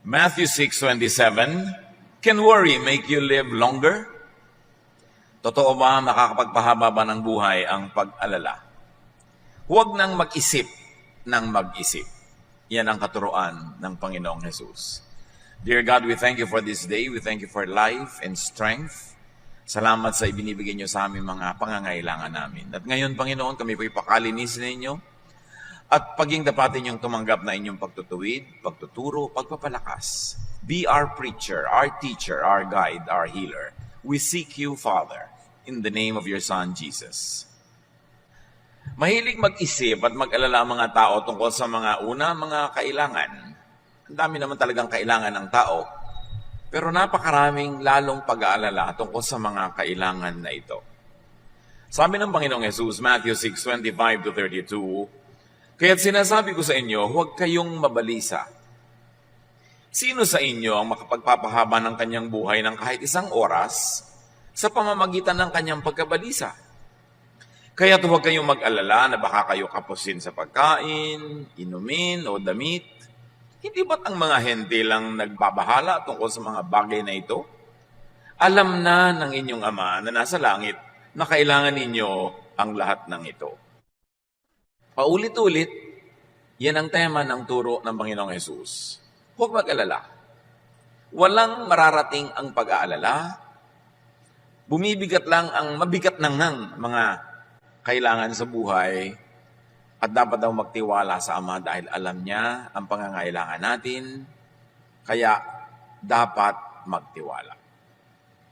Matthew 6:27, can worry make you live longer? Totoo ba makakapagpahaba ba ng buhay ang pag-alala? Huwag nang mag-isip ng mag-isip. Yan ang katuruan ng Panginoong Jesus. Dear God, we thank you for this day. We thank you for life and strength. Salamat sa ibinibigay niyo sa aming mga pangangailangan namin. At ngayon, Panginoon, kami po ipakalinisin ninyo at paging dapatin niyong tumanggap na inyong pagtutuwid, pagtuturo, pagpapalakas. Be our preacher, our teacher, our guide, our healer. We seek you, Father, in the name of your Son, Jesus. Mahilig mag-isip at mag-alala ang mga tao tungkol sa mga kailangan. Ang dami naman talagang kailangan ng tao. Pero napakaraming lalong pag-aalala tungkol sa mga kailangan na ito. Sabi ng Panginoong Jesus, Matthew 6:25-32, kaya't sinasabi ko sa inyo, huwag kayong mabalisa. Sino sa inyo ang makapagpapahaba ng kanyang buhay ng kahit isang oras sa pamamagitan ng kanyang pagkabalisa? Kaya't huwag kayong mag-alala na baka kayo kapusin sa pagkain, inumin o damit. Hindi ba't ang mga hente lang nagbabahala tungkol sa mga bagay na ito? Alam na ng inyong Ama na nasa langit na kailangan ninyo ang lahat ng ito. Paulit-ulit, yan ang tema ng turo ng Panginoong Jesus. Huwag mag-alala. Walang mararating ang pag-aalala. Bumibigat lang ang mabigat ng mga kailangan sa buhay at dapat daw magtiwala sa Ama dahil alam niya ang pangangailangan natin, kaya dapat magtiwala.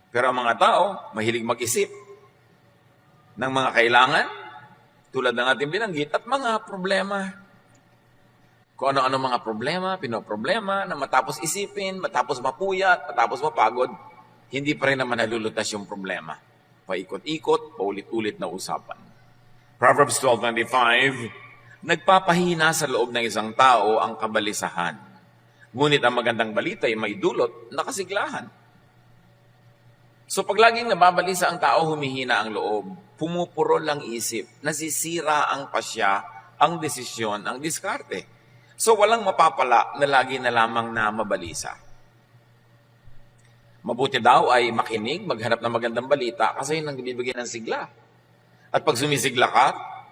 Pero ang mga tao, mahilig mag-isip ng mga kailangan, tulad ng ating binanggit, at mga problema. Kung ano-ano mga problema, pinoproblema, na matapos isipin, matapos mapuyat, matapos mapagod, hindi pa rin naman nalulutas yung problema. Paikot-ikot, paulit-ulit na usapan. Proverbs 12:25, nagpapahina sa loob ng isang tao ang kabalisahan. Ngunit ang magandang balita ay may dulot na kasiglahan. So pag laging nababalisa ang tao, humihina ang loob, pumupurol ang isip, nasisira ang pasya, ang desisyon, ang diskarte. So walang mapapala na lagi na lamang na mabalisa. Mabuti daw ay makinig, maghanap ng magandang balita kasi yun ang bibigyan ng sigla. At pag sumisigla ka,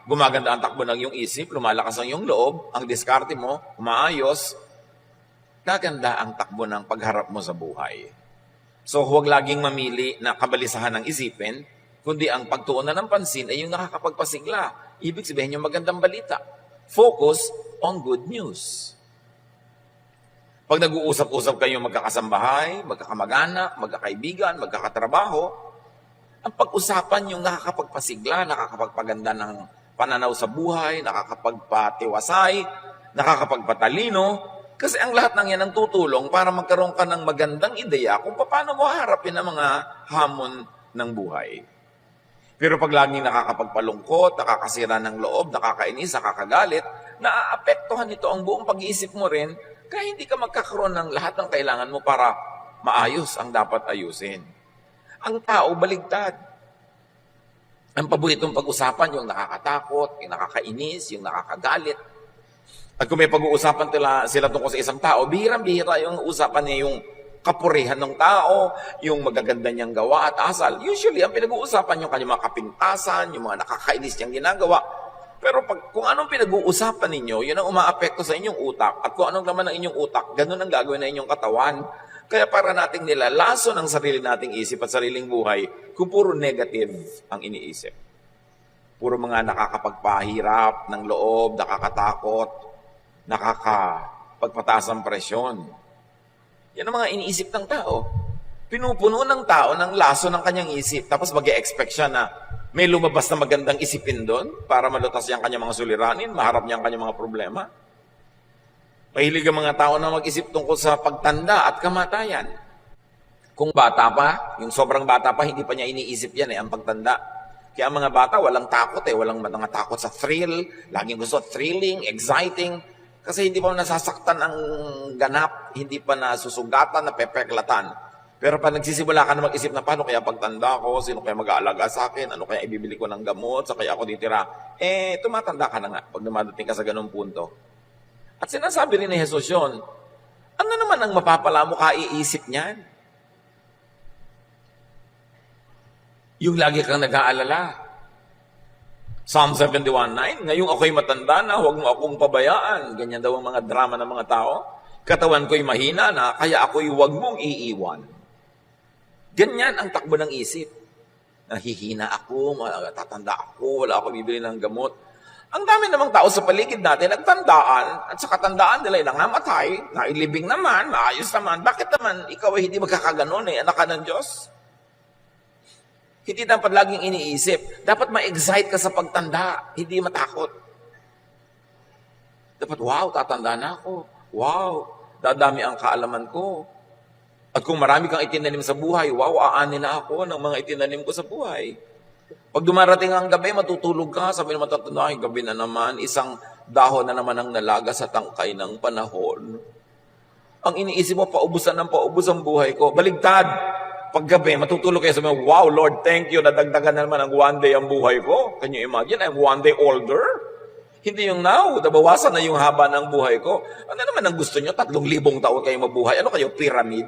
gumaganda ang takbo ng iyong isip, lumalakas ang iyong loob, ang diskarte mo, umaayos, gaganda ang takbo ng pagharap mo sa buhay. So huwag laging mamili na kabalisahan ng isipin, kundi ang pagtuunan ng pansin ay yung nakakapagpasigla. Ibig sabihin yung magandang balita. Focus on good news. Pag nag-uusap-usap kayong magkakasambahay, magkakamag-anak, magkakaibigan, magkakatrabaho, ang pag-usapan yung nakakapagpasigla, nakakapagpaganda ng pananaw sa buhay, nakakapagpatiwasay, nakakapagpatalino, kasi ang lahat ng yan ang tutulong para magkaroon ka ng magandang ideya kung paano mo harapin ang mga hamon ng buhay. Pero pag laging nakakapagpalungkot, nakakasira ng loob, nakakainis, nakakagalit, naaapektuhan nito ang buong pag-iisip mo rin, kaya hindi ka magkakaroon ng lahat ng kailangan mo para maayos ang dapat ayusin. Ang tao, baligtad. Ang paboritong pag-usapan, yung nakakatakot, yung nakakainis, yung nakakagalit. At kung may pag-uusapan sila tungkol sa isang tao, bihirang-bihira yung usapan niya yung kapurihan ng tao, yung magaganda niyang gawa at asal. Usually, ang pinag-uusapan yung kanyang mga kapintasan, yung mga nakakainis niyang ginagawa. Pero kung anong pinag-uusapan ninyo, yun ang umaapekto sa inyong utak. At kung anong laman ng inyong utak, ganun ang gagawin ng inyong katawan. Kaya para nating nilalaso ng sarili nating isip at sariling buhay kung puro negative ang iniisip. Puro mga nakakapagpahirap ng loob, nakakatakot, nakakapagpataas ang presyon. Yan ang mga iniisip ng tao. Pinupuno ng tao ng laso ng kanyang isip. Tapos mag-e-expect siya na may lumabas na magandang isipin doon para malutas niya ang kanyang mga suliranin, maharap niya ang kanyang mga problema. Mahilig ang mga tao na mag-isip tungkol sa pagtanda at kamatayan. Kung bata pa, yung sobrang bata pa, hindi pa niya iniisip yan ang pagtanda. Kaya ang mga bata, walang takot walang mga takot sa thrill, laging gusto thrilling, exciting, kasi hindi pa nasasaktan ang ganap, hindi pa nasusugatan, napepeklatan. Pero pag nagsisimula ka na mag-isip na paano kaya pagtanda ko, sino kaya mag-aalaga sa akin, ano kaya ibibili ko ng gamot, sa kaya ako ditira, tumatanda ka na nga pag dumadating ka sa ganung punto. At sinasabi rin ni Jesus yun, Ano naman ang mapapala mo kaiisip niyan? Yung lagi kang nag-aalala. Psalm 71:9, ngayong ako'y matanda na, huwag mo akong pabayaan. Ganyan daw ang mga drama ng mga tao. Katawan ko'y mahina na, kaya ako'y huwag mong iiwan. Ganyan ang takbo ng isip. Nahihina ako, tatanda ako, wala ako bibili ng gamot. Ang dami namang tao sa paligid natin, nagtandaan, at sa katandaan nila lang namatay, nailibing naman, maayos naman. Bakit naman ikaw ay hindi magkakaganon anak ka ng Diyos? Hindi dapat laging iniisip. Dapat ma-excite ka sa pagtanda, hindi matakot. Dapat, wow, tatanda na ako. Wow, dadami ang kaalaman ko. At kung marami kang itinanim sa buhay, wow, aanin na ako ng mga itinanim ko sa buhay. Pag dumarating ang gabi, matutulog ka, sabi naman tatanda, gabi na naman, isang dahon na naman ang nalaga sa tangkay ng panahon. Ang iniisip mo, paubos ang buhay ko. Baligtad. Paggabi, matutulog kayo, sabi mo, wow, Lord, thank you, nadagdagan na naman ang one day ang buhay ko. Can you imagine? I'm one day older. Hindi yung now, nabawasan na yung haba ng buhay ko. Ano naman ang gusto nyo? 3,000 taon kayo mabuhay. Ano kayo, pyramid?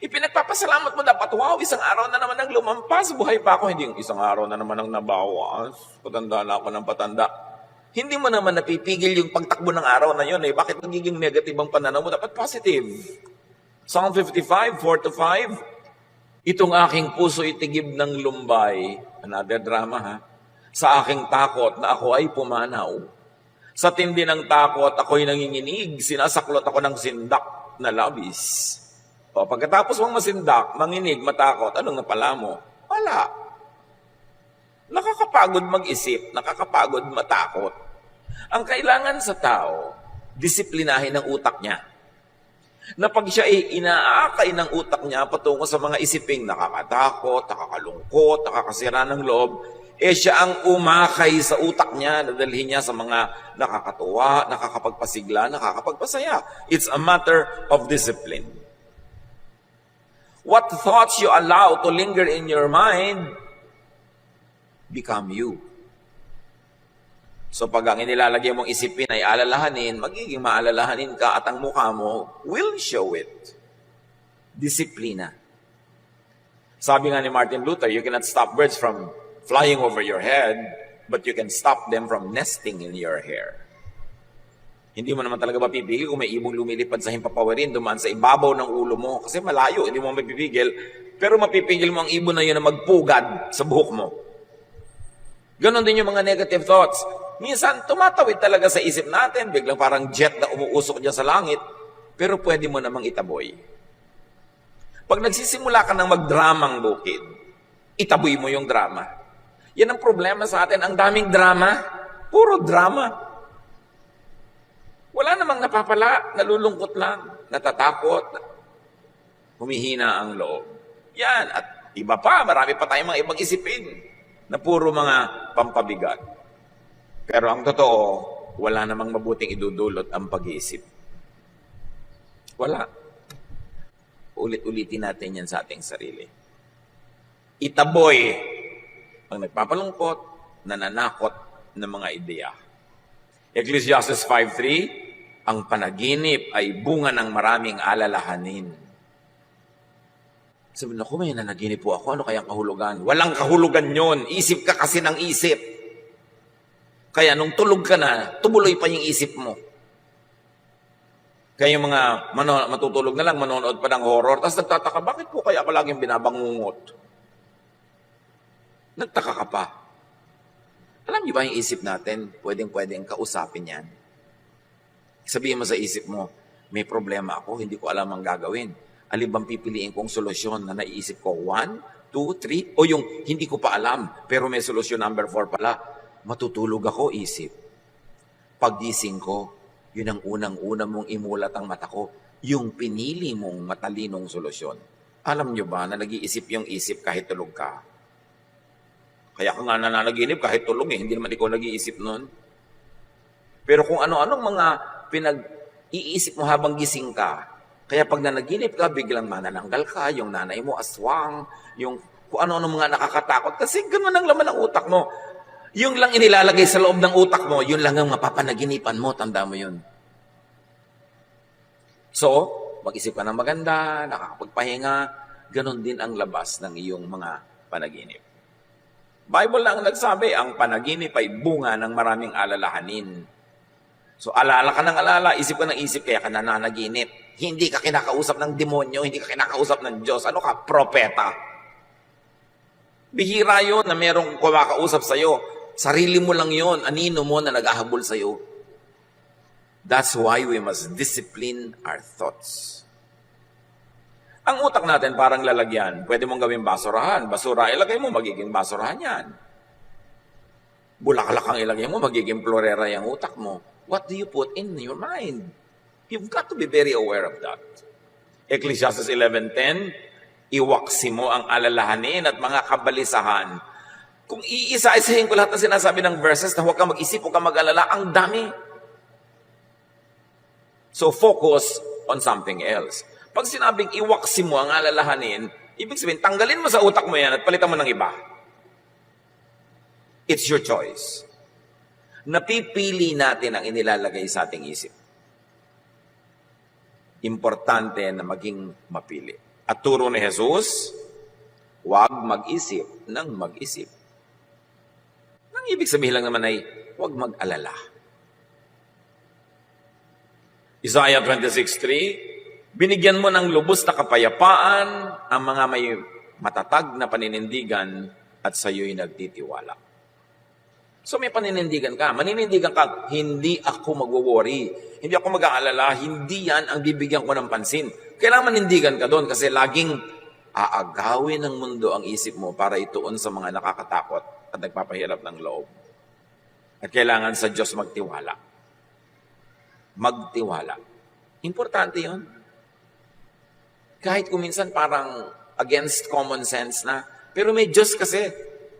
Ipinagpapasalamat mo dapat, wow, isang araw na naman ang lumampas, buhay pa ako. Hindi yung isang araw na naman ang nabawas. Patanda na ako ng patanda. Hindi mo naman napipigil yung pagtakbo ng araw na yun. Bakit nagiging negative ang pananaw mo? Dapat positive. Psalm 55, 4-5, itong aking puso itigib ng lumbay. Another drama ha. Sa aking takot na ako ay pumanaw. Sa tindi ng takot, ako'y nanginginig. Sinasaklot ako ng sindak na labis. O, pagkatapos mong masindak, manginig, matakot, anong napala mo? Wala. Nakakapagod mag-isip, nakakapagod matakot. Ang kailangan sa tao, disiplinahin ang utak niya. Na pag siya ay inaakay ng utak niya patungo sa mga isiping nakakatakot, nakakalungkot, nakakasira ng loob, siya ang umakay sa utak niya, dadalhin niya sa mga nakakatuwa, nakakapagpasigla, nakakapagpasaya. It's a matter of discipline. What thoughts you allow to linger in your mind become you. So pag ang inilalagay mong isipin ay alalahanin, magiging maalalahanin ka at ang mukha mo will show it. Disiplina. Sabi nga ni Martin Luther, you cannot stop birds from flying over your head, but you can stop them from nesting in your hair. Hindi mo naman talaga mapipigil kung may ibong lumilipad sa himpapawarin, dumaan sa ibabaw ng ulo mo. Kasi malayo, hindi mo mapipigil. Pero mapipigil mo ang ibon na yun na magpugad sa buhok mo. Ganon din yung mga negative thoughts. Minsan, tumatawid talaga sa isip natin, biglang parang jet na umuusok dyan sa langit, pero pwede mo namang itaboy. Pag nagsisimula ka ng magdramang bukid, itaboy mo yung drama. Yan ang problema sa atin, ang daming drama, puro drama. Wala namang napapala, nalulungkot lang, natatakot, humihina ang loob. Yan, at iba pa, marami pa tayong mga ibang isipin na puro mga pampabigat. Pero ang totoo, wala namang mabuting idudulot ang pag-iisip. Wala. Ulit-ulitin natin yan sa ating sarili. Itaboy ang nagpapalungkot, nananakot ng mga ideya. Ecclesiastes 5:3, ang panaginip ay bunga ng maraming alalahanin. Sabi na, may nanaginip po ako, ano kayang kahulugan? Walang kahulugan yon. Isip ka kasi ng isip. Kaya nung tulog ka na, tumuloy pa yung isip mo. Kaya yung mga matutulog na lang, manonood pa ng horror, tapos nagtataka, bakit po kaya ako laging binabangungot? Nagtaka ka pa. Alam niyo ba yung isip natin, pwedeng kausapin yan? Sabihin mo sa isip mo, may problema ako, hindi ko alam ang gagawin. Alin bang pipiliin kong solusyon na naiisip ko? 1, 2, 3? O yung hindi ko pa alam, pero may solusyon number 4 pala. Matutulog ako, isip. Paggising ko, yun ang unang-una mong imulat ang mata ko, yung pinili mong matalinong solusyon. Alam nyo ba na nag-iisip yung isip kahit tulog ka? Kaya ka nga nananaginip kahit tulog hindi naman ikaw nag-iisip nun. Pero kung ano-anong mga pinag-iisip mo habang gising ka, kaya pag nanaginip ka, biglang manananggal ka, yung nanay mo aswang, yung kung ano-ano mga nakakatakot, kasi gano'n ang laman ng utak mo. Yung lang inilalagay sa loob ng utak mo, yun lang ang mapapanaginipan mo, tanda mo yun. So, mag-isip ka ng maganda, nakakapagpahinga, ganon din ang labas ng iyong mga panaginip. Bible lang nagsabi, ang panaginip ay bunga ng maraming alalahanin. So, alala ka ng alala, isip ka ng isip, kaya ka nananaginip. Hindi ka kinakausap ng demonyo, hindi ka kinakausap ng Diyos. Ano ka? Propeta. Bihira yun na merong kumakausap sa'yo. Sarili mo lang yun, anino mo na naghahabol sa'yo. That's why we must discipline our thoughts. Ang utak natin parang lalagyan. Pwede mong gawing basurahan. Basura, ilagay mo, magiging basurahan yan. Bulaklak ang ilagay mo, magiging florera yung utak mo. What do you put in your mind? You've got to be very aware of that. Ecclesiastes 11:10, iwaksi mo ang alalahanin at mga kabalisahan. Kung iisa-isahin ko lahat ng sinasabi ng verses na huwag kang mag-isip, huwag kang mag-alala, ang dami. So focus on something else. Pag sinabing iwaksi mo ang alalahanin, ibig sabihin, tanggalin mo sa utak mo yan at palitan mo ng iba. It's your choice. Napipili natin ang inilalagay sa ating isip. Importante na maging mapili. At turo ni Jesus, huwag mag-isip ng mag-isip. Ang ibig sabihin lang naman ay, huwag mag-alala. Isaiah 26:3, binigyan mo ng lubos na kapayapaan ang mga may matatag na paninindigan at sa iyo'y nagtitiwala. So may paninindigan ka. Maninindigan ka, hindi ako magwo-worry. Hindi ako mag-aalala. Hindi yan ang bibigyan ko ng pansin. Kailangan manindigan ka doon kasi laging aagawin ng mundo ang isip mo para ituon sa mga nakakatakot at nagpapahirap ng loob. At kailangan sa Diyos magtiwala. Magtiwala. Importante yun. Kahit kung minsan parang against common sense na, pero may Diyos kasi.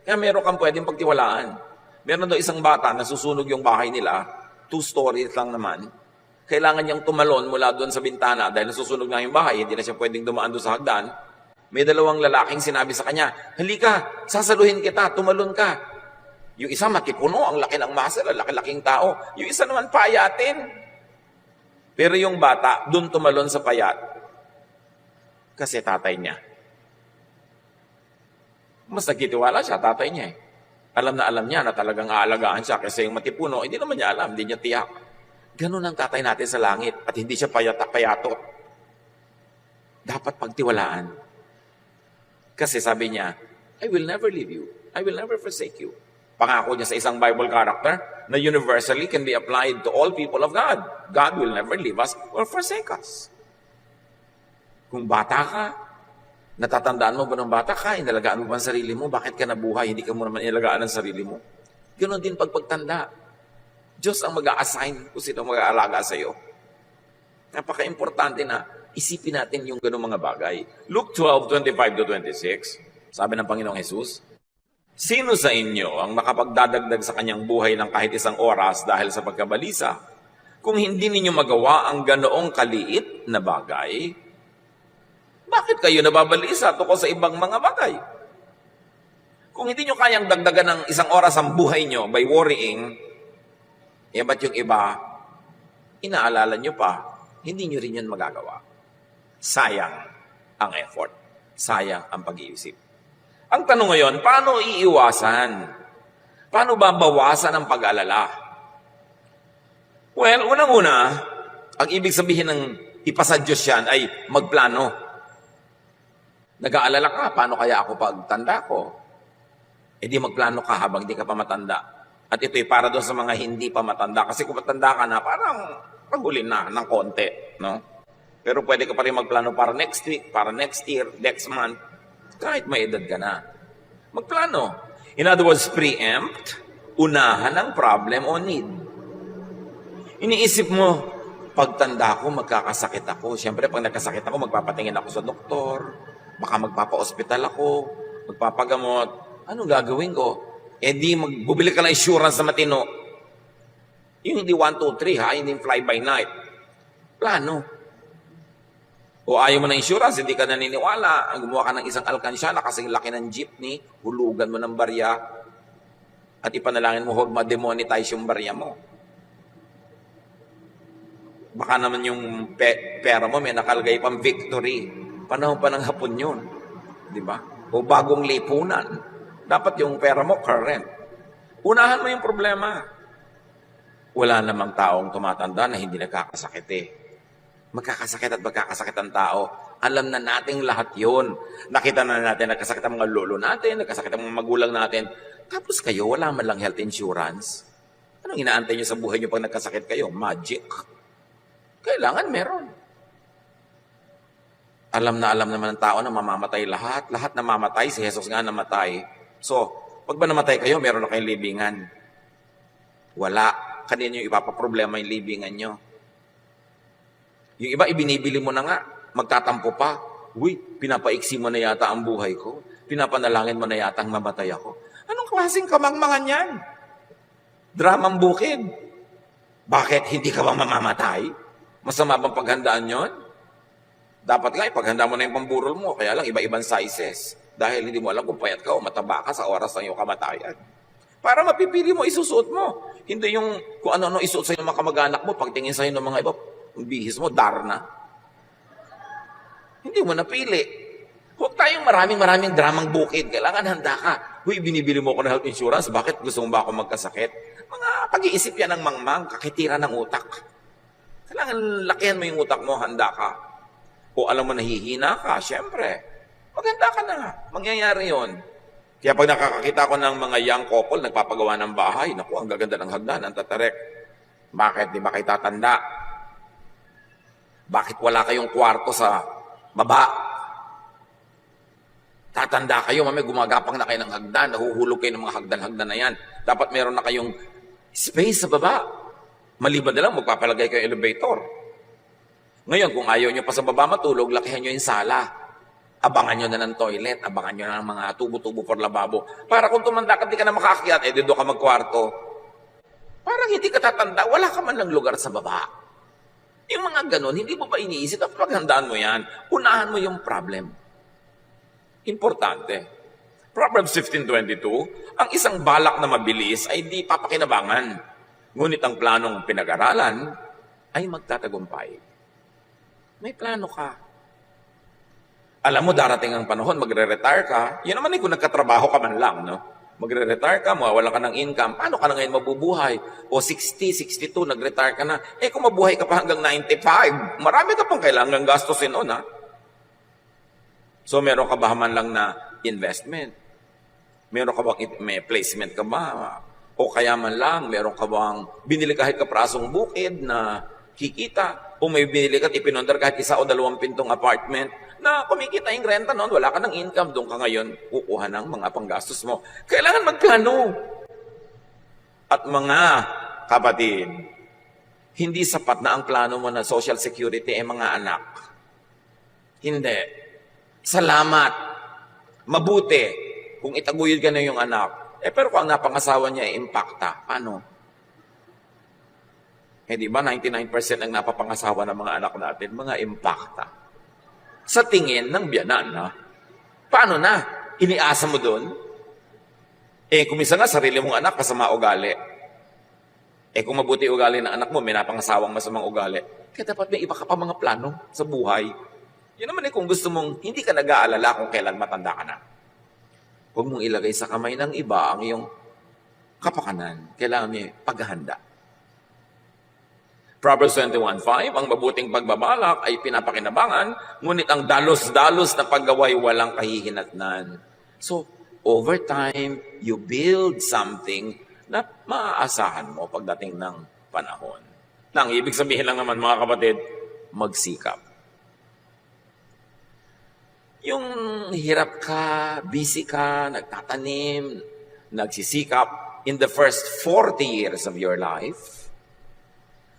Kaya meron kang pwedeng pagtiwalaan. Meron daw isang bata, nasusunog yung bahay nila, 2 stories lang naman. Kailangan niyang tumalon mula doon sa bintana dahil nasusunog na yung bahay, hindi na siya pwedeng dumaan doon sa hagdan. May 2 lalaking sinabi sa kanya, halika, sasaluhin kita, tumalon ka. Yung isa matipuno, ang laki ng muscle, ang laki-laking tao. Yung isa naman payatin. Pero yung bata, doon tumalon sa payat. Kasi tatay niya. Mas nagtitiwala siya, tatay niya eh. Alam niya na talagang aalagaan siya kasi yung matipuno, hindi naman niya alam, hindi niya tiyak. Ganun ang tatay natin sa langit at hindi siya payatot. Dapat pagtiwalaan. Kasi sabi niya, I will never leave you. I will never forsake you. Pangako niya sa isang Bible character na universally can be applied to all people of God. God will never leave us or forsake us. Kung bata ka, natatandaan mo ba ng bata ka? Inalagaan mo ba ang sarili mo? Bakit ka nabuhay? Hindi ka mo naman inalagaan ang sarili mo. Ganon din pagtanda. Diyos ang mag-a-assign kung sino mag-aalaga sa iyo. Napaka-importante na isipin natin yung ganong mga bagay. Luke 12:25-26, sabi ng Panginoong Jesus, sino sa inyo ang makapagdadagdag sa kanyang buhay ng kahit isang oras dahil sa pagkabalisa? Kung hindi ninyo magawa ang ganoong kaliit na bagay, bakit kayo nababalisa tungkol sa ibang mga bagay? Kung hindi nyo kayang dagdagan ng isang oras ang buhay nyo by worrying, ba't yung iba, inaalala nyo pa, hindi nyo rin yun magagawa. Sayang ang effort. Sayang ang pag-iisip. Ang tanong ngayon, paano iiwasan? Paano ba bawasan ang pag-alala? Well, unang-una, ang ibig sabihin ng ipasa Diyos yan ay magplano. Nag-aalala ka, paano kaya ako pagtanda ko? Di magplano ka habang di ka pa matanda. At ito'y para doon sa mga hindi pa matanda. Kasi kung matanda ka na, parang pagulin na ng konti. No? Pero pwede ka pa rin magplano para next week, para next year, next month. Kahit may edad ka na. Magplano. In other words, preempt, unahan ang problem o need. Iniisip mo, pagtanda ko, magkakasakit ako. Siyempre, pag nagkasakit ako, magpapatingin ako sa doktor. Baka magpapa-hospital ako, magpapagamot. Anong gagawin ko? Di magbubili ka ng insurance na matino. Yung hindi 1, 2, 3 ha, hindi fly by night. Plano. O ayaw mo ng insurance, hindi ka naniniwala. Ang gumawa ka ng isang alkansyana kasi laki ng jeepney, hulugan mo ng barya, at ipanalangin mo huwag ma-demonetize yung barya mo. Baka naman yung pera mo may nakalagay pang victory. Panahon pa ng hapon yun. Di ba? O bagong lipunan. Dapat yung pera mo current. Unahan mo yung problema. Wala namang taong tumatanda na hindi nagkakasakit eh. Magkakasakit at magkakasakit ang tao. Alam na nating lahat yun. Nakita na natin, nagkasakit ang mga lolo natin, nagkasakit ang mga magulang natin. Tapos kayo, wala man lang health insurance. Anong inaantay nyo sa buhay nyo pag nagkasakit kayo? Magic. Kailangan meron. Alam naman ng tao na mamamatay lahat. Lahat namamatay, si Jesus nga namatay. So, pag ba namatay kayo, meron na kayong libingan. Wala. Kanina yung ipapaproblema yung libingan nyo. Yung iba, ibinibili mo na nga. Magtatampo pa. Uy, pinapaiksi mo na yata ang buhay ko. Pinapanalangin mo na yata ang mamatay ako. Anong klaseng kamangmangan yan? Dramang bukid. Bakit hindi ka ba mamamatay? Masama bang paghandaan yon? Dapat nga, ipaghanda mo na yung pamburol mo. Kaya lang, iba-ibang sizes. Dahil hindi mo alam kung payat ka o mataba ka sa oras ng iyong kamatayan. Para mapipili mo, isusuot mo. Hindi yung kung ano-ano isuot sa'yo ng mga kamag-anak mo, pagtingin sa'yo ng mga iba, ang bihis mo, darna. Hindi mo napili. Huwag tayong maraming dramang bukid. Kailangan handa ka. Huy, binibili mo ako ng health insurance. Bakit? Gusto mo ba ako magkasakit? Mga pag-iisip yan ng mangmang, kakitira ng utak. Kailangan lakihan mo yung utak mo, handa ka. O alam mo nahihina ka, syempre. Maganda ka na. Mangyayari yon. Kaya pag nakakakita ko ng mga young couple, nagpapagawa ng bahay, naku, ang gaganda ng hagdan, ang tatarek. Bakit? Di ba kayo tatanda? Bakit wala kayong kwarto sa baba? Tatanda kayo, mamaya gumagapang na kayo ng hagdan, nahuhulog kayo ng mga hagdan-hagdan na yan. Dapat meron na kayong space sa baba. Maliban na lang, magpapalagay kayo elevator. Ngayon, kung ayaw nyo pa sa baba matulog, lakihan nyo yung sala. Abangan nyo na ng toilet, abangan nyo na ng mga tubo-tubo for lababo. Para kung tumanda ka, di ka na makakakyat, doon ka magkwarto. Parang hindi ka tatanda, wala ka man lang lugar sa baba. Yung mga ganun, hindi mo ba iniisip? Dapat paghandaan mo yan. Unahan mo yung problem. Importante. Proverbs 15:22, ang isang balak na mabilis ay di papakinabangan. Ngunit ang planong pinag-aralan ay magtatagumpay. May plano ka. Alam mo, darating ang panahon, magre-retire ka. Yan naman kung nagkatrabaho ka man lang, no? Magre-retire ka, mawawalan ka ng income. Paano ka na ngayon mabubuhay? O 60, 62, nag-retire ka na. Kung mabuhay ka pa hanggang 95, marami ka pang kailangan gastusin noon, ha? So, meron ka ba man lang na investment? Meron ka bang may placement ka ba? O kaya man lang, meron ka bang binili kahit kaprasong bukid na kikita? O may binili ka at ipinondar kahit 1 o 2 pintong apartment na kumikita yung renta noon, wala ka ng income, doon ka ngayon kukuha ng mga panggastos mo. Kailangan magplano. At mga kapatid, hindi sapat na ang plano mo na social security ay mga anak. Hindi. Salamat. Mabuti kung itaguyod ka na yung anak. Pero kung ang napangasawa niya ay impacta, paano? Di ba 99% ang napapangasawa ng mga anak natin, mga impacta. Sa tingin ng biyanan, ha? Paano na? Iniasa mo doon? Kung minsan nga, sarili mong anak, kasama ugali. Kung mabuti ugali ng anak mo, may napangasawang masamang ugali. Kaya dapat may iba ka pa mga plano sa buhay. Yun naman kung gusto mong, hindi ka nag-aalala kung kailan matanda ka na. Huwag mong ilagay sa kamay ng iba ang iyong kapakanan. Kailangan may paghahanda. Proverbs 21:5, ang mabuting pagbabalak ay pinapakinabangan, ngunit ang dalos-dalos na paggaway walang kahihinatnan. So, over time, you build something na maaasahan mo pagdating ng panahon. Nang ibig sabihin lang naman mga kapatid, magsikap. Yung hirap ka, busy ka, nagtatanim, nagsisikap in the first 40 years of your life,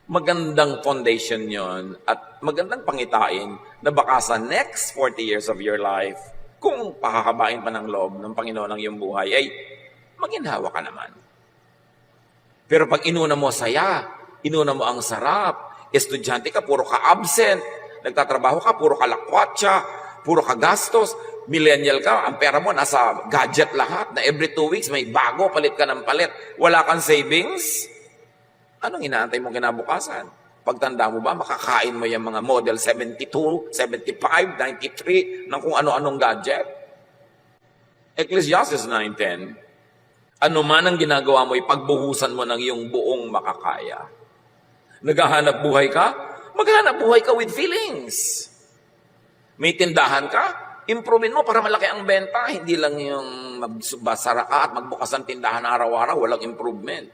magandang foundation yon at magandang pangitain na baka sa next 40 years of your life, kung pakakabain pa ng loob ng Panginoon ang iyong buhay, ay maginhawa ka naman. Pero pag inuna mo saya, inuna mo ang sarap, estudyante ka, puro ka absent, nagtatrabaho ka, puro ka lakwatsa, puro ka gastos, millennial ka, ang pera mo nasa gadget lahat, na every 2 weeks may bago, palit ka ng palit, wala kang savings, anong inaantay mong kinabukasan? Pagtanda mo ba, makakain mo yung mga model 72, 75, 93 ng kung ano-anong gadget? Ecclesiastes 9:10, ano man ang ginagawa mo, ipagbuhusan mo ng iyong buong makakaya. Naghahanap buhay ka? Maghanap buhay ka with feelings. May tindahan ka? Improvein mo para malaki ang benta. Hindi lang yung magbasara ka at magbukas ng tindahan araw-araw, walang improvement.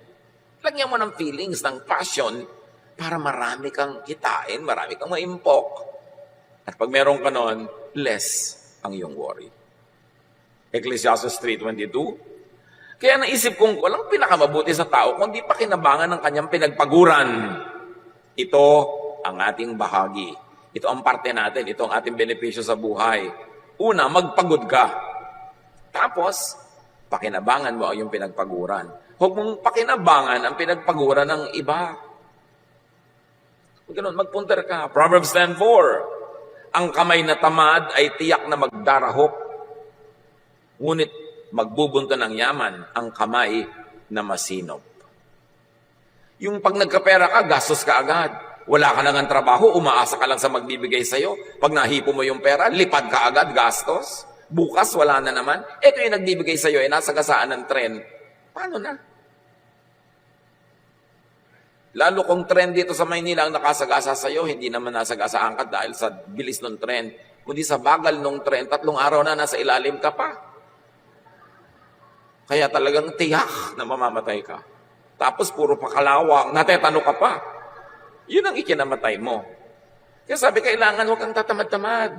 Lagyan mo ng feelings, ng passion, para marami kang kitain, marami kang maimpok. At pag meron ka nun, less ang iyong worry. Ecclesiastes 3:22, kaya naisip kong walang pinakamabuti sa tao kundi pakinabangan ng kanyang pinagpaguran. Ito ang ating bahagi. Ito ang parte natin. Ito ang ating benepisyo sa buhay. Una, magpagod ka. Tapos, pakinabangan mo ang iyong pinagpaguran. Huwag mong pakinabangan ang pinagpaguran ng iba. Ganun, magpunter ka. Proverbs 10:4, ang kamay na tamad ay tiyak na magdarahop. Ngunit magbubunto ng yaman ang kamay na masinop. Yung pag nagkapera ka, gastos ka agad. Wala ka nang ang trabaho, umaasa ka lang sa magbibigay sa'yo. Pag nahipo mo yung pera, lipad ka agad, gastos. Bukas, wala na naman. Ito yung nagbibigay sa'yo, nasa gasaan ng tren. Paano na? Lalo kung tren dito sa Maynila ang nakasagasa sa'yo, hindi naman nasagasaan ka dahil sa bilis ng tren. Kundi sa bagal ng tren, 3 araw na nasa ilalim ka pa. Kaya talagang tiyak na mamamatay ka. Tapos puro pakalawang, natetano ka pa. Yun ang ikinamatay mo. Kaya sabi, kailangan huwag kang tatamad-tamad.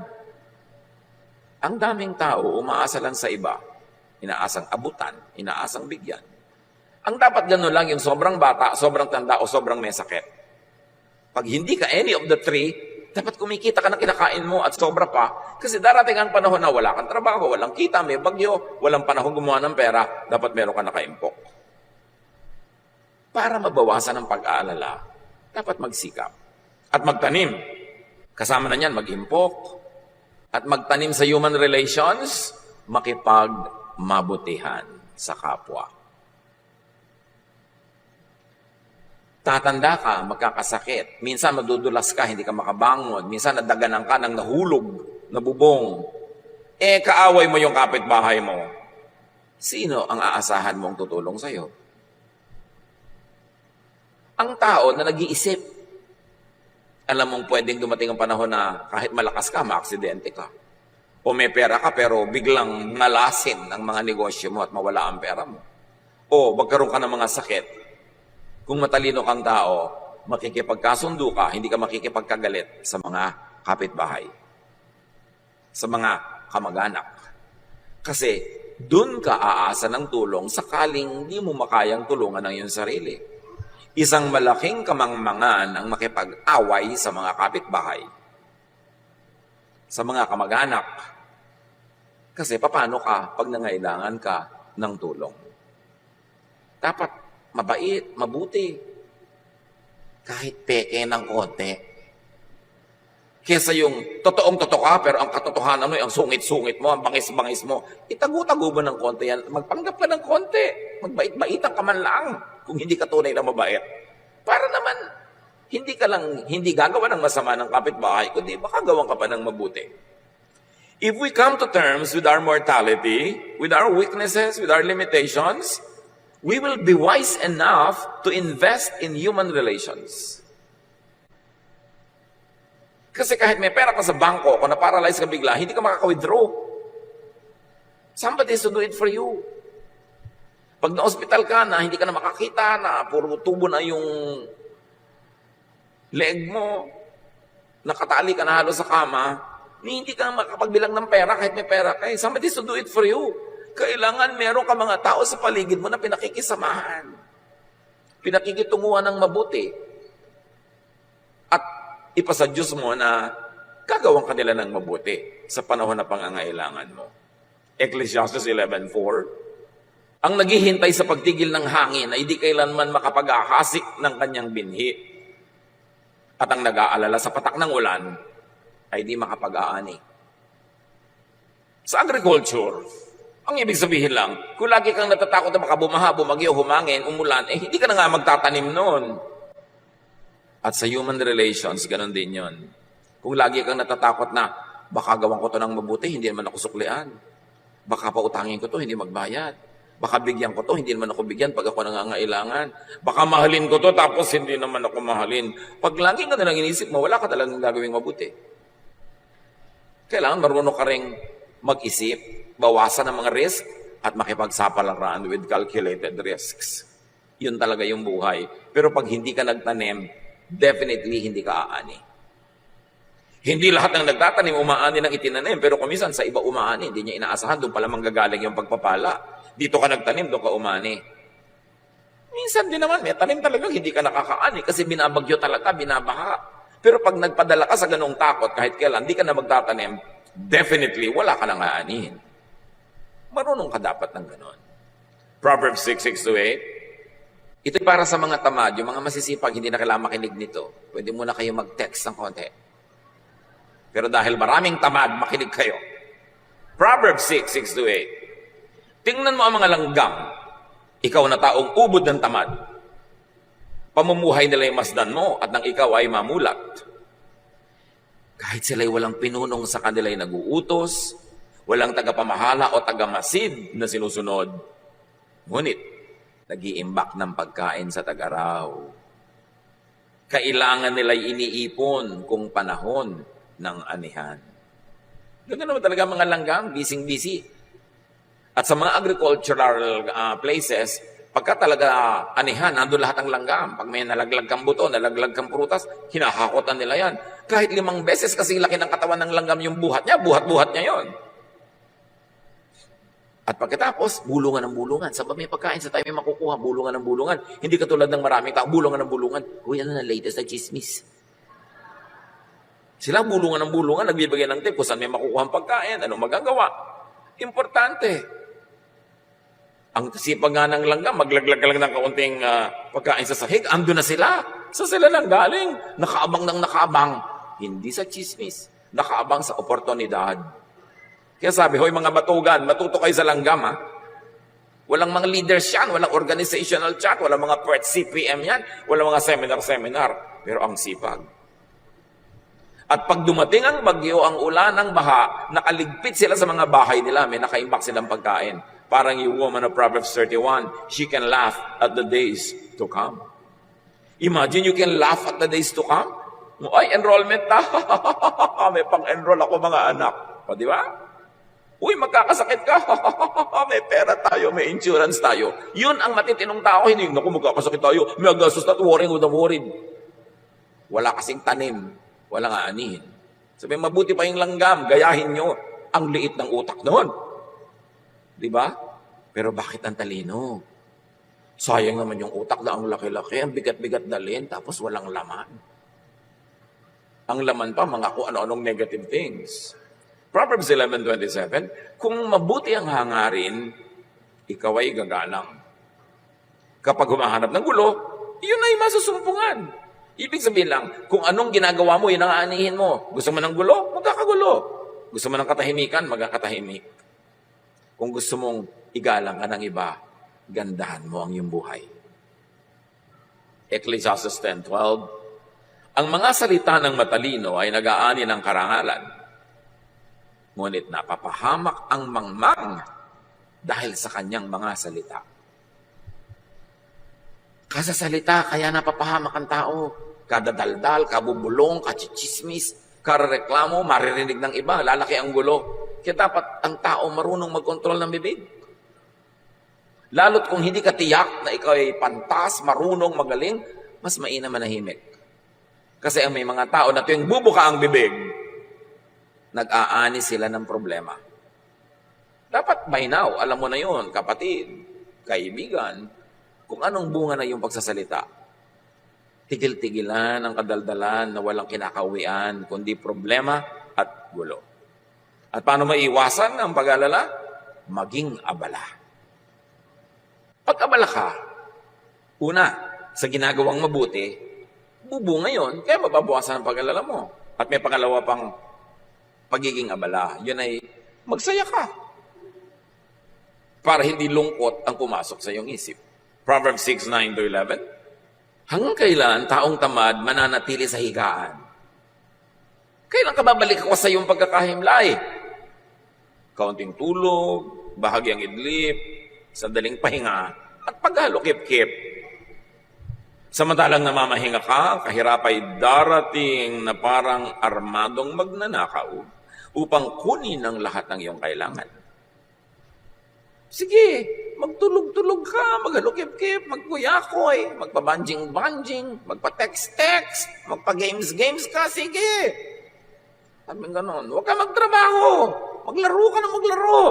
Ang daming tao, umaasa lang sa iba. Inaasang abutan, inaasang bigyan. Ang dapat gano'n lang yung sobrang bata, sobrang tanda, o sobrang may sakit. Pag hindi ka any of the three, dapat kumikita ka ng kinakain mo at sobra pa. Kasi darating ang panahon na wala kang trabaho, walang kita, may bagyo, walang panahon gumawa ng pera, dapat meron ka nakaimpok. Para mabawasan ang pag-aalala, dapat magsikap at magtanim. Kasama na niyan, mag-impok. At magtanim sa human relations, makipagmabutihan sa kapwa. Tatanda ka, magkakasakit. Minsan madudulas ka, hindi ka makabangon. Minsan nadaganan ka ng nahulog, nabubong. Kaaway mo yung kapitbahay mo. Sino ang aasahan mong tutulong sa'yo? Ang tao na nag-iisip. Alam mong pwedeng dumating ang panahon na kahit malakas ka, maaksidente ka. O may pera ka pero biglang nalasin ang mga negosyo mo at mawala ang pera mo. O magkaroon ka ng mga sakit. Kung matalino kang tao, makikipagkasundo ka, hindi ka makikipagkagalit sa mga kapitbahay, sa mga kamag-anak. Kasi doon ka aasa ng tulong sakaling hindi mo makayang tulungan ang iyong sarili. Isang malaking kamangmangan ang makipag-away sa mga kapitbahay, sa mga kamag-anak. Kasi paano ka pag nangailangan ka ng tulong? Dapat mabait, mabuti, kahit peke ng konti. Kesa yung totoong-totoo ka, pero ang katotohanan mo, ang sungit-sungit mo, ang bangis-bangis mo, itago-tago mo ng konti yan. Magpanggap ka ng konti. Magbait-baitan ka man lang kung hindi ka tunay na mabait. Para naman, hindi gagawa ng masama ng kapitbahay, kundi baka gawan ka pa ng mabuti. If we come to terms with our mortality, with our weaknesses, with our limitations, we will be wise enough to invest in human relations. Kasi kahit may pera ka sa bangko, kung na-paralyze ka bigla, hindi ka makaka-withdraw. Somebody has to do it for you. Pag na-hospital ka na, hindi ka na makakita, na puro tubo na yung leg mo, nakatali ka na halos sa kama, hindi ka makapagbilang ng pera kahit may pera ka. Somebody has to do it for you. Kailangan meron ka mga tao sa paligid mo na pinakikisamahan. Pinakikitunguhan ng mabuti. At ipasa Diyos mo na gagawang kanila ng mabuti sa panahon na pangangailangan mo. Ecclesiastes 11:4, ang naghihintay sa pagtigil ng hangin ay di kailanman makapag-ahasik ng kanyang binhi. At ang nag-aalala sa patak ng ulan ay di makapag-aani. Sa agriculture, ang ibig sabihin lang, kung lagi kang natatakot na baka bumaha, bumagyo, humangin, umulan, hindi ka na nga magtatanim noon. At sa human relations, ganun din yon. Kung lagi kang natatakot na, baka gawan ko to ng mabuti, hindi naman ako suklian. Baka pautangin ko to, hindi magbayad. Baka bigyan ko to, hindi naman ako bigyan pag ako nangangailangan. Baka mahalin ko to, tapos hindi naman ako mahalin. Pag lagi ka nalang inisip mo, wala ka talagang gagawing mabuti. Kailangan marunong ka rin mag-isip, bawasan ang mga risk, at makipagsapalaran with calculated risks. Yun talaga yung buhay. Pero pag hindi ka nagtanim, definitely hindi ka aani. Hindi lahat ng nagtatanim umaani ng itinanim, pero kumisan sa iba umaani, hindi niya inaasahan, doon pala manggagaling yung pagpapala. Dito ka nagtanim, doon ka umani. Minsan din naman, may tanim talaga, hindi ka nakakaani kasi binabagyo talaga, binabaha. Pero pag nagpadala ka sa ganong takot, kahit kailan, hindi ka na magtatanim, definitely, wala ka nang aanihin. Marunong ka dapat ng ganon. Proverbs 6:6-8. Ito para sa mga tamad, yung mga masisipag, hindi na kailangan makinig nito. Pwede muna kayo mag-text ng konti. Pero dahil maraming tamad, makinig kayo. Proverbs 6:6-8. Tingnan mo ang mga langgam. Ikaw na taong ubod ng tamad. Pamumuhay nila yung masdan mo at nang ikaw ay mamulat. Kahit sila'y walang pinunong sa kanila'y naguutos, walang tagapamahala o tagamasid na sinusunod. Ngunit, nag-iimbak ng pagkain sa tag-araw. Kailangan nila'y iniipon kung panahon ng anihan. Ganun naman talaga mga langgam, busy-busy. At sa mga agricultural places, pagka talaga anihan, nandun lahat ng langgam. Pag may nalaglag kang buto, nalaglag kang prutas, hinahakotan nila yan. Kahit 5 beses kasi laki ng katawan ng langgam yung buhat niya yon. At pagkatapos, bulungan ng bulungan. Saan may pagkain sa tayo may makukuha? Bulungan ng bulungan. Hindi katulad ng maraming tao, bulungan ng bulungan. Uy, ano na latest na chismis? Sila bulungan ng bulungan, nagbibigay ng tip kung saan may makukuha ang pagkain, anong magagawa. Importante. Ang sipag nga ng langgam, maglaglag ka lang ng kaunting pagkain sa sahig, ando na sila. Sa sila lang galing. Nakaabang ng nakaabang. Hindi sa chismis. Nakaabang sa oportunidad. Kaya sabi, hoy mga batugan, matuto kayo sa langgam, ha? Walang mga leaders yan, walang organizational chat, walang mga CPM yan, walang mga seminar. Pero ang sipag. At pag dumating ang bagyo, ang ulan, ang baha, nakaligpit sila sa mga bahay nila, may nakaimbak silang pagkain. Parang yung woman of Proverbs 31, she can laugh at the days to come. Imagine you can laugh at the days to come. Ay, enrollment na. May pang-enroll ako mga anak. O, di ba? Uy, magkakasakit ka. May pera tayo, may insurance tayo. Yun ang matitinong tao. Hindi, naku, magkakasakit tayo. May agastos na, worrying with the worried. Wala kasing tanim. Walang aanihin. Sabi, mabuti pa yung langgam. Gayahin nyo. Ang liit ng utak noon. Di ba? Pero bakit ang talino? Sayang naman yung utak na ang laki-laki, ang bigat-bigat dalhin, tapos walang laman. Ang laman pa, mga kung ano-anong negative things. Proverbs 11:27, kung mabuti ang hangarin, ikaw ay gagalang. Kapag humahanap ng gulo, yun ay masusumpungan. Ibig sabihin lang, kung anong ginagawa mo, yun ang aanihin mo. Gusto mo ng gulo? Magkakagulo. Gusto mo ng katahimikan? Magkakatahimik. Kung gusto mong igalang ka ng iba, gandahan mo ang iyong buhay. Ecclesiastes 10:12, ang mga salita ng matalino ay nag-aani ng karangalan. Ngunit napapahamak ang mangmang dahil sa kanyang mga salita. Kasasalita, kaya napapahamak ang tao. Kada daldal, kabubulong, kachichismis, karareklamo, maririnig ng iba, lalaki ang gulo. Kaya dapat ang tao marunong magkontrol ng bibig. Lalo't kung hindi ka tiyak na ikaw ay pantas, marunong, magaling, mas mainam manahimik. Kasi ang may mga tao na tuwing bubuka ang bibig, nag-aani sila ng problema. Dapat by now, alam mo na yun, kapatid, kaibigan, kung anong bunga na yung pagsasalita. Tigil-tigilan ang kadaldalan na walang kinakauwian, kundi problema at gulo. At paano maiwasan ang pag-alala? Maging abala. Pag-abala ka, una, sa ginagawang mabuti, bubunga yun, kaya mababawasan ang pag-alala mo. At may pangalawa pang pagiging abala, yun ay magsaya ka. Para hindi lungkot ang pumasok sa iyong isip. Proverbs 6:9-11. Hanggang kailan taong tamad mananatili sa higaan? Kailan ka babalik ako sa iyong pagkakahimlay? Kaunting tulog, bahagyang idlip, sandaling pahinga, at paghalukip-kip. Samantalang namamahinga ka, kahirap ay darating na parang armadong magnanakaw upang kunin ang lahat ng iyong kailangan. Sige, magtulog-tulog ka, maghalukip-kip, magkuyakoy, magpabanjing-banjing, magpa-text-text, magpa-games-games ka, sige. Sabi ganon, huwag ka magtrabaho, maglaro ka na maglaro.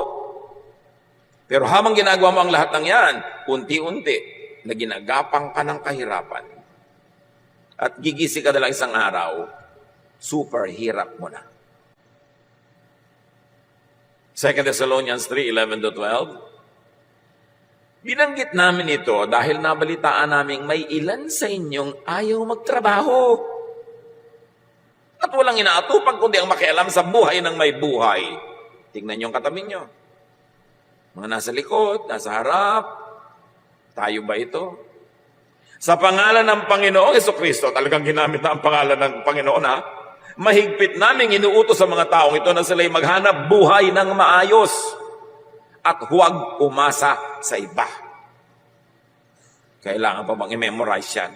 Pero habang ginagawa mo ang lahat ng yan, unti-unti, na ginagapang ka ng kahirapan, at gigisi ka na lang isang araw, super hirap mo na. 2 Thessalonians 3:11-12. Binanggit namin ito dahil nabalitaan namin may ilan sa inyong ayaw magtrabaho. At walang inaatupag kundi ang makialam sa buhay ng may buhay. Tingnan niyo ang katabi niyo. Mga nasa likod, nasa harap. Tayo ba ito? Sa pangalan ng Panginoong Jesucristo, talagang ginamit na ang pangalan ng Panginoon ha. Mahigpit naming inuutos sa mga taong ito na sila'y maghanap buhay ng maayos at huwag umasa sa iba. Kailangan pa bang i-memorize yan?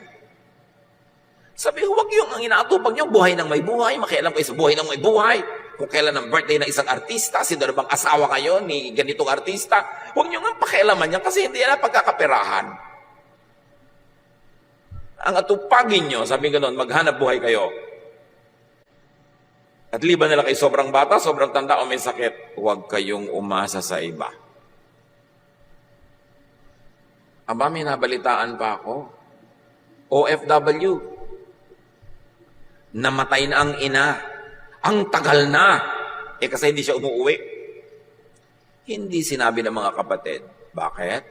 Sabi, huwag yung ang inaatupag nyo, buhay ng may buhay, makialam kayo sa buhay ng may buhay. Kung kailan ang birthday ng isang artista, sino na bang asawa kayo ni ganitong artista, huwag nyo nga pakialaman yan kasi hindi yan ang pagkakaperahan. Ang atupagin nyo, sabi ganoon, maghanap buhay kayo. At liban nila kayo sobrang bata, sobrang tanda o may sakit, huwag kayong umasa sa iba. Aba, may nabalitaan pa ako. OFW. Namatay na ang ina. Ang tagal na. Kasi hindi siya umuwi. Hindi sinabi ng mga kapatid. Bakit?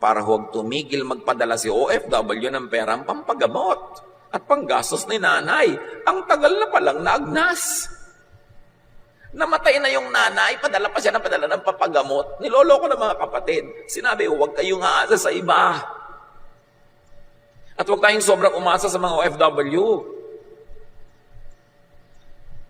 Para huwag tumigil magpadala si OFW ng perang pampagamot at panggastos ni nanay. Ang tagal na palang naagnas. Namatay na yung nanay, padala pa siya ng padala ng papagamot. Niloloko ng mga kapatid. Sinabi, huwag kayong aasa sa iba. At huwag tayong sobrang umasa sa mga OFW.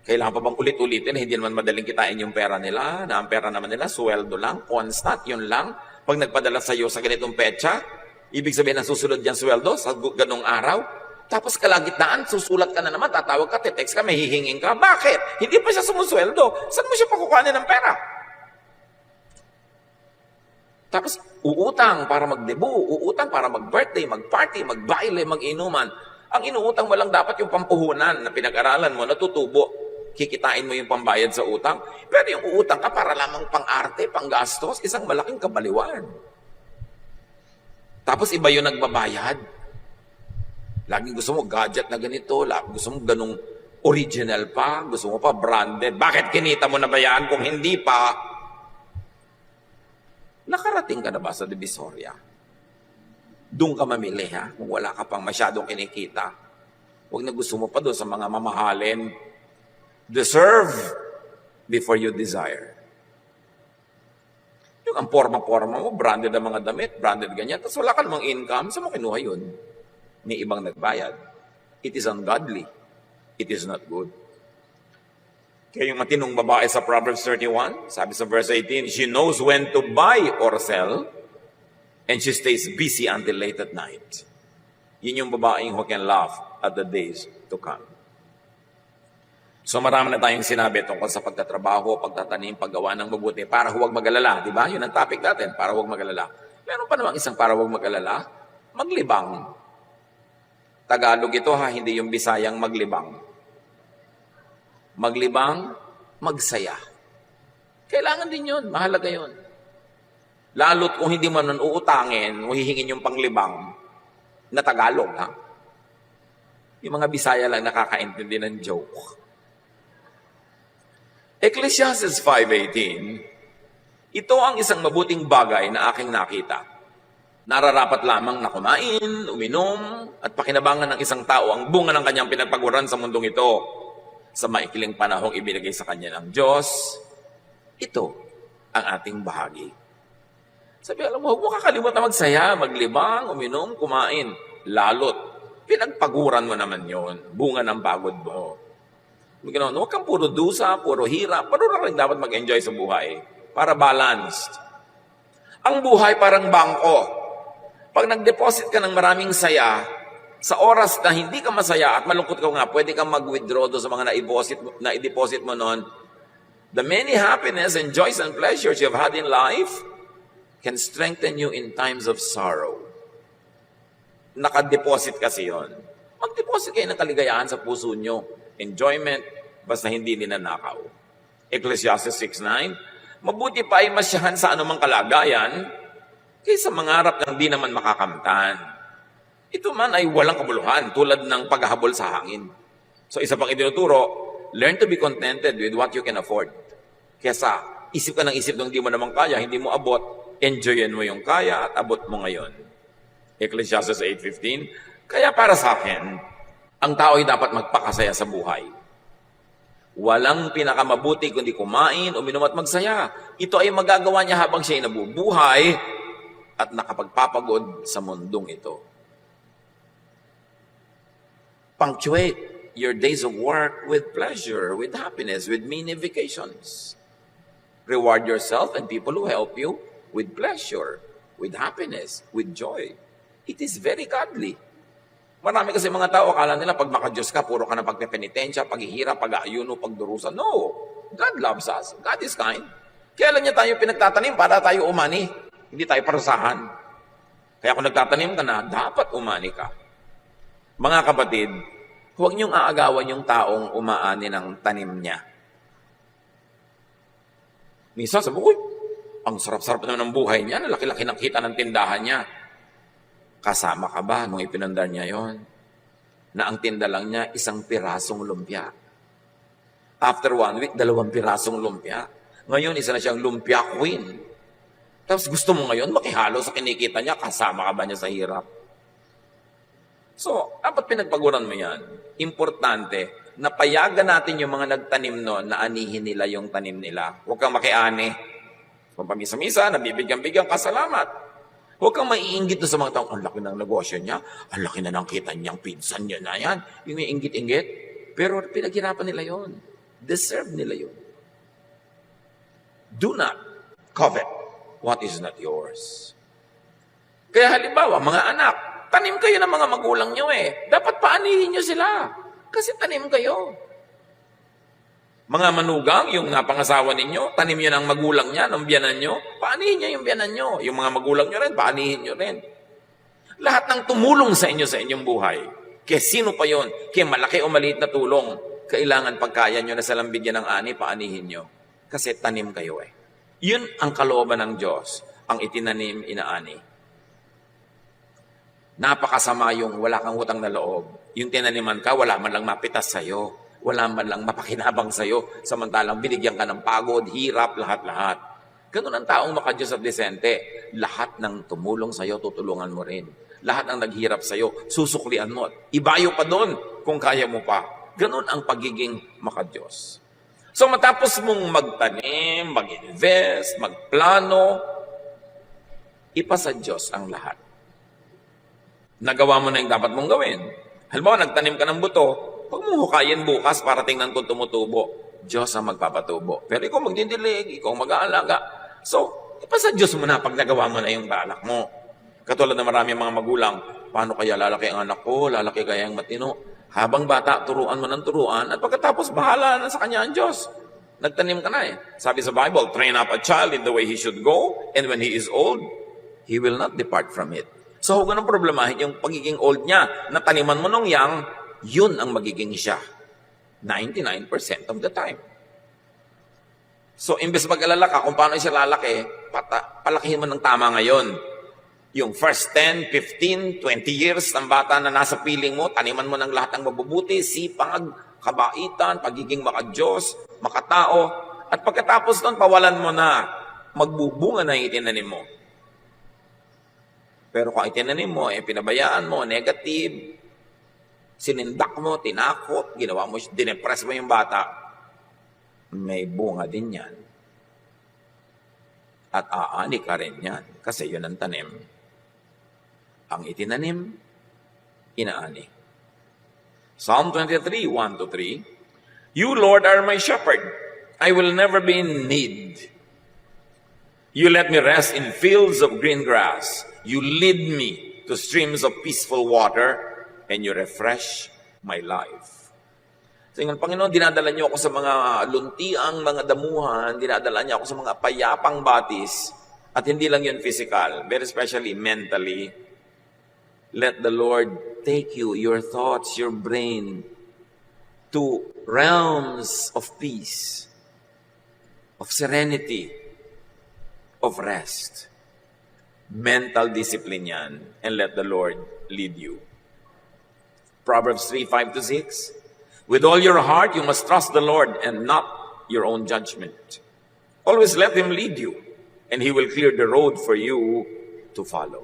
Kailangan pa bang ulit-ulitin, hindi naman madaling kitain yung pera nila, na ang pera naman nila, sweldo lang, constant, yun lang. Pag nagpadala sa iyo sa ganitong petsa, ibig sabihin na susunod yan sweldo sa ganong araw, tapos kalagitnaan, susulat ka na naman, tatawag ka, text ka, may hihingin ka. Bakit? Hindi pa siya sumusweldo. Saan mo siya pakukuhanin ng pera? Tapos, uutang para magdebu, uutang para mag-birthday, mag-party, mag-baile, mag-inuman. Ang inuutang mo lang dapat yung pampuhunan na pinag-aralan mo, natutubo. Kikitain mo yung pambayad sa utang. Pero yung uutang ka para lamang pang-arte, pang-gastos, isang malaking kabaliwan. Tapos iba yung nagbabayad. Laging gusto mo gadget na ganito, gusto mo ganung original pa, gusto mo pa branded. Bakit kinita mo na ba yan kung hindi pa? Nakarating ka na ba sa Divisoria? Doon ka mamili ha, kung wala ka pang masyadong kinikita. Huwag na gusto mo pa doon sa mga mamahalin. Deserve before you desire. Yung ang forma-forma mo, branded ang mga damit, branded ganyan, tapos wala ka namang income, saan mo kinuha yun? May ibang nagbayad. It is ungodly. It is not good. Kaya yung matinong babae sa Proverbs 31, sabi sa verse 18, she knows when to buy or sell, and she stays busy until late at night. Yun yung babaeng who can laugh at the days to come. So marami na tayong sinabi tungkol sa pagtatrabaho, pagtatanim, paggawa ng mabuti, para huwag mag-alala. Di ba? Yun ang topic natin, para huwag mag-alala. Meron pa namang isang para huwag mag-alala, maglibang. Tagalog ito ha, hindi yung Bisayang maglibang. Maglibang, magsaya. Kailangan din yun, mahalaga yun. Lalo't kung hindi mo nun uutangin, o hihingin yung panglibang na Tagalog ha. Yung mga Bisaya lang nakakaintindi ng joke. Ecclesiastes 5:18, ito ang isang mabuting bagay na aking nakita. Nararapat lamang na kumain, uminom, at pakinabangan ng isang tao ang bunga ng kanyang pinagpaguran sa mundong ito sa maikiling panahong ibinigay sa kanya ng Diyos. Ito ang ating bahagi. Sabi, alam mo, huwag mo kakalimutan magsaya, maglibang, uminom, kumain. Lalot pinagpaguran mo naman yon, bunga ng pagod mo. Huwag kang puro dusa, puro hirap, pero rin dapat mag-enjoy sa buhay para balanced. Ang buhay parang bangko. Pag nag-deposit ka ng maraming saya, sa oras na hindi ka masaya at malungkot ka nga, pwede kang mag-withdraw doon sa mga na-deposit mo noon. The many happiness and joys and pleasures you've had in life can strengthen you in times of sorrow. Naka-deposit kasi yon. Mag-deposit kayo ng kaligayahan sa puso nyo. Enjoyment, basta hindi ninanakaw. Ecclesiastes 6:9, mabuti pa ay masyahan sa anumang kalagayan kaysa mangarap ng di naman makakamtan. Ito man ay walang kabuluhan, tulad ng paghahabol sa hangin. So isa pang itinuturo, learn to be contented with what you can afford. Kesa isip ka ng isip ng di mo naman kaya, hindi mo abot, enjoyin mo yung kaya at abot mo ngayon. Ecclesiastes 8:15, kaya para sa akin, ang tao ay dapat magpakasaya sa buhay. Walang pinakamabuti kundi kumain, uminom at magsaya. Ito ay magagawa niya habang siya ay nabubuhay at nakapagpapagod sa mundong ito. Punctuate your days of work with pleasure, with happiness, with many vacations. Reward yourself and people who help you with pleasure, with happiness, with joy. It is very godly. Marami kasi mga tao, akala nila pag maka-Diyos ka, puro ka na pagpepenitensya, paghihirap, pag-aayuno, pagdurusan. No! God loves us. God is kind. Kaya lang niya tayo pinagtatanim para tayo umani. Hindi tayo parusahan. Kaya kung nagtatanim ka na, dapat umani ka. Mga kapatid, huwag niyong aagawan yung taong umaani ng tanim niya. Minsan sabi ko, ang sarap-sarap naman ng buhay niya, laki-laki ng kita ng tindahan niya. Kasama ka ba nung ipinandar niya yon? Na ang tinda lang niya, 1 pirasong lumpia. After 1 week, 2 pirasong lumpia. Ngayon, isa na siyang lumpia queen. Tapos gusto mo ngayon, makihalo sa kinikita niya, kasama ka ba niya sa hirap? So, dapat pinagpaguran mo yan. Importante, napayagan natin yung mga nagtanim noon na anihin nila yung tanim nila. Huwag kang makiani. Kung pamisa-misa, nabibigyan-bigyan ka, salamat. Huwag kang maiinggit sa mga taong, ang laki ng negosyo niya, ang laki na ng kita niyang pinsan niya na yan. Yung may inggit-inggit. Pero pinaghirapan nila yon. Deserve nila yon. Do not covet what is not yours. Kaya halimbawa, mga anak, tanim kayo ng mga magulang niyo eh. Dapat paanihin niyo sila. Kasi tanim kayo. Mga manugang, yung napangasawa ninyo, tanim nyo ng magulang niya, ng biyanan nyo, paanihin niya yung biyanan nyo. Yung mga magulang nyo rin, paanihin nyo rin. Lahat ng tumulong sa inyo sa inyong buhay, kaya sino pa yon, kaya malaki o maliit na tulong, kailangan pagkaya nyo na salang bigyan ng ani, paanihin nyo. Kasi tanim kayo eh. Yun ang kalooban ng Diyos, ang itinanim, inaani. Napakasama yung wala kang utang na loob. Yung tinaniman ka, wala man lang mapitas sa'yo. Wala man lang mapakinabang sa'yo, samantalang binigyan ka ng pagod, hirap, lahat-lahat. Ganun ang taong maka-Diyos at disente. Lahat ng tumulong sa'yo, tutulungan mo rin. Lahat ng naghirap sa'yo, susuklian mo. Ibayo pa doon kung kaya mo pa. Ganun ang pagiging maka-Diyos. So matapos mong magtanim, mag-invest, magplano, ipasa Diyos ang lahat. Nagawa mo na yung dapat mong gawin. Halimbawa, nagtanim ka ng buto, huwag mong hukayin bukas para tingnan kung tumutubo. Diyos ang magpapatubo. Pero ikaw magdidilig, ikaw mag-aalaga. So, ipasa Diyos mo na pag nagawa mo na yung balak mo. Katulad ng maraming mga magulang, paano kaya lalaki ang anak ko, lalaki kaya ang matino? Habang bata, turuan mo ng turuan, at pagkatapos, bahala na sa kanya ang Diyos. Nagtanim ka na eh. Sabi sa Bible, train up a child in the way he should go, and when he is old, he will not depart from it. So, huwag ganun problemahin yung pagiging old niya. Nataniman mo nung young, yun ang magiging siya. 99% of the time. So, imbes mag-alala ka kung paano siya lalaki, palakihin mo ng tama ngayon. Yung first 10, 15, 20 years ng bata na nasa piling mo, taniman mo ng lahat ng mabubuti, sipag, kabaitan, pagiging maka-Diyos, makatao, at pagkatapos nun, pawalan mo na, magbubunga na yung itinanim mo. Pero kung itinanim mo, pinabayaan mo, negative, sinindak mo, tinakot, ginawa mo, dinepress mo yung bata, may bunga din yan. At aani ka rin yan, kasi yun ang tanim. Ang itinanim, inaani. Psalm 23, 1 to 3. You, Lord, are my shepherd. I will never be in need. You let me rest in fields of green grass. You lead me to streams of peaceful water, and you refresh my life. So, yung Panginoon, dinadala niyo ako sa mga luntiang mga damuhan, dinadala niyo ako sa mga payapang batis, at hindi lang yun physical, very especially mentally. Let the Lord take you, your thoughts, your brain, to realms of peace, of serenity, of rest. Mental discipline yan, and let the Lord lead you. Proverbs 3, 5 to 6. With all your heart, you must trust the Lord and not your own judgment. Always let Him lead you, and He will clear the road for you to follow.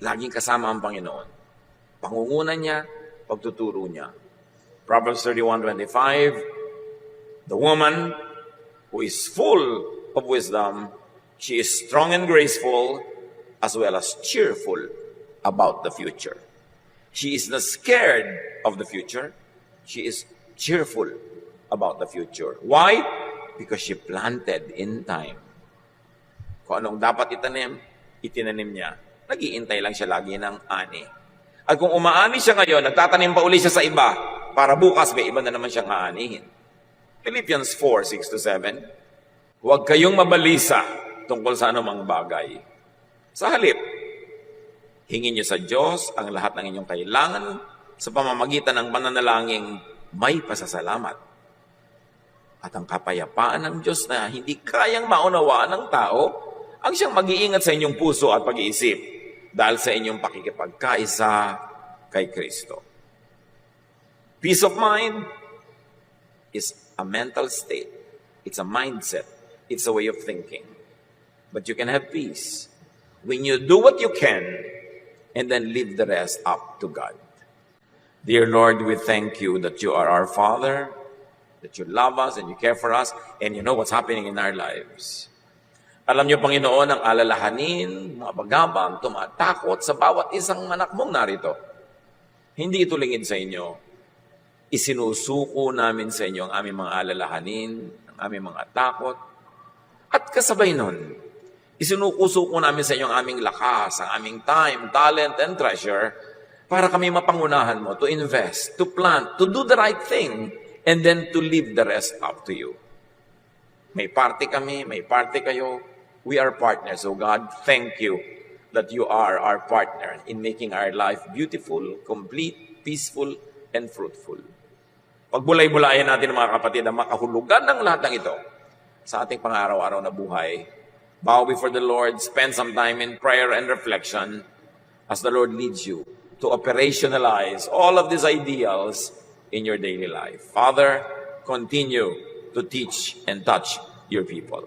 Laging kasama ang Panginoon. Pangungunan niya, pagtuturo niya. Proverbs 31:25, the woman who is full of wisdom, she is strong and graceful, as well as cheerful about the future. She is not scared of the future. She is cheerful about the future. Why? Because she planted in time. Kung anong dapat itinanim niya. Nag-iintay lang siya lagi ng ani. At kung umaani siya ngayon, nagtatanim pa uli siya sa iba, para bukas may iba na naman siyang aanihin. Philippians 4, 6 to 7. Huwag kayong mabalisa tungkol sa anumang bagay. Sa halip, hingin niyo sa Diyos ang lahat ng inyong kailangan sa pamamagitan ng pananalangin may pasasalamat. At ang kapayapaan ng Diyos na hindi kayang maunawaan ng tao, ang siyang mag-iingat sa inyong puso at pag-iisip dahil sa inyong pakikipagkaisa kay Kristo. Peace of mind is a mental state. It's a mindset. It's a way of thinking. But you can have peace when you do what you can and then leave the rest up to God. Dear Lord, we thank you that you are our Father, that you love us and you care for us, and you know what's happening in our lives. Alam niyo, Panginoon, ang alalahanin, mga bagabang, tumatakot sa bawat isang anak mong narito. Hindi ito lingid sa inyo. Isinusuko namin sa inyo ang aming mga alalahanin, ang aming mga takot. At kasabay nun, isinukusuko namin sa inyo ang aming lakas, ang aming time, talent, and treasure para kami mapangunahan mo to invest, to plant, to do the right thing, and then to leave the rest up to you. May party kami, may party kayo. We are partners. So God, thank you that you are our partner in making our life beautiful, complete, peaceful, and fruitful. Pagbulay-bulayan natin mga kapatid ang makahulugan ng lahat ng ito sa ating pang-araw-araw na buhay. Bow before the Lord, spend some time in prayer and reflection as the Lord leads you to operationalize all of these ideals in your daily life. Father, continue to teach and touch your people.